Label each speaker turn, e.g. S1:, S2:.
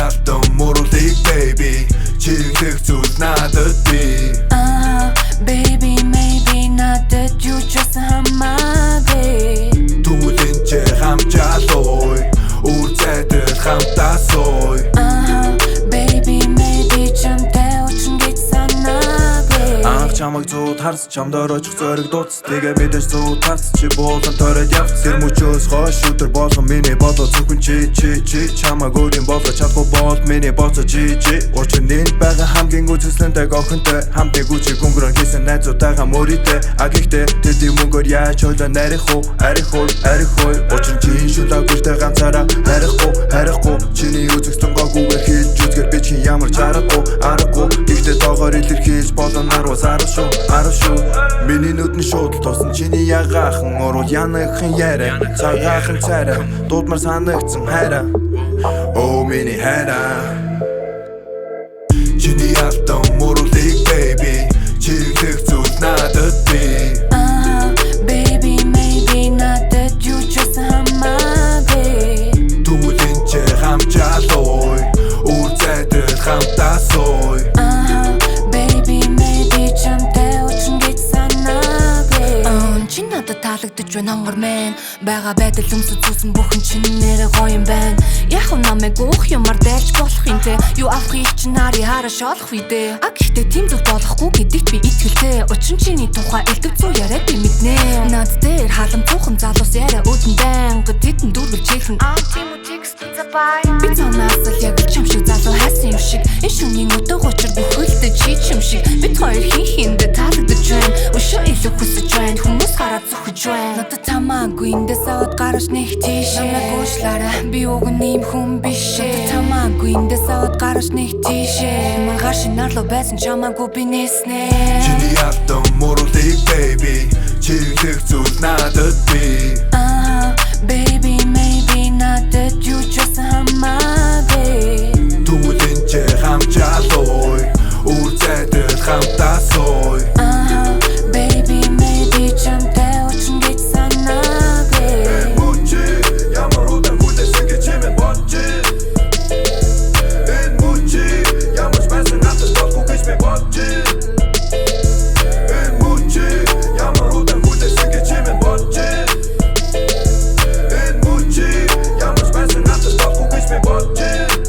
S1: алтан мууруулыг baby чиглэх зүйл надад би
S2: Baby maybe надад юу ч байсан хамаагүй
S1: Түлэн ч хамчаалуй үр зайдал хамтаа сууй
S2: Baby maybe чамтай очин гэж санаагүй
S1: Анх чамайг зууд харс чамдаар очих зориг дууц Тэгээ мэдэж зууд харс чи буулан тороод явц Тэр мөчөөс хойш өдөр болгон миний бодоо зөвхөн чи чамайг өөрийн болоо чадахгүй бол миний боцоо чи Учир нэнд байгаа хамгийн үзэсгэлэнтэй охинтой Хамтыг үчиг өнгөрөн хийсэн найзуудаагаа мөрийтэй Гэхдээ тэдний мөнгөөр яаж хойлоо нарих уу Учир чи шүлэг гүртэй ганцаараа харихгүй Чиний үзэсгэлэн гогүйгээр хийж үзгэр би чи ямар ч аргагүй Гэхдээ доогоор илэрхийлж болон аруус шүү Миний нүдний шууд тосон чиний ягаахан Орвол янахын яриа цагаахан царай Дуудмар санагдсан хайраа Оо миний хайраа Чиний алтан мууруулыг baby чиглэх зүйл надад би
S2: Baby maybe надад юу ч байсан хамаагүй
S1: Түлэн ч хамчаалуй үр зайдал хамтаа сууй
S2: Baby maybe чамтай очин гэж санаагүй Чи надад таалагдаж байна хонгор мэн Бага байдал өмсөж зүүсэн бүхэн чинь нэрэ гоё юм байна Яг уу намайг уух юмар дайлж болох юм те Юу авахыг чи нари хараш олох видэ Гэхдээ тийм зүйл болохгүй гэдэгт би итгэлтэй Очин чиний тухай элдв зүү яриад би мэднэ Над дээр халам цуухан залуус яриа үүдэн байнга Титэн дүүргэл чиглэн тийм үү текст бай Би цанаас л яг л чам шиг залуу хайсан юм шиг Энэ шөнийн өдөө гочор бүхэлдээ чи чим шиг Бид хоёр хинхэндээ таалагдаж байна Өшөө илүү хүсэж байна Хүмүүс хараад зүхэж байна Надад тамаагүй эндээс аваад гараж нэг тийшээ Намайг уушлаарай би уг нэм хүн биш Надад тамаагүй эндээс аваад гараж нэг тийшээ Маргааш шинарлуу байсан чамаагүй би нээснэ
S1: Чиний алтан мууруулыг baby чиглэх зүйл надад би
S2: Baby maybe надад юу ч байсан хамаагүй
S1: Түлэн ч хамчаалуй үр зайдал хамтаа сууй
S2: Baby maybe чамтай очин гэж санаагүй
S1: Мучи ямар удаан хүлээсэн гэж чимээ бодчих Энэ мучи ямар ч байсан надад болохгүй гэж би бодчих Энэ мучи ямар удаан хүлээсэн гэж чимээ бодчих Энэ мучи ямар ч байсан надад болохгүй гэж би бодчих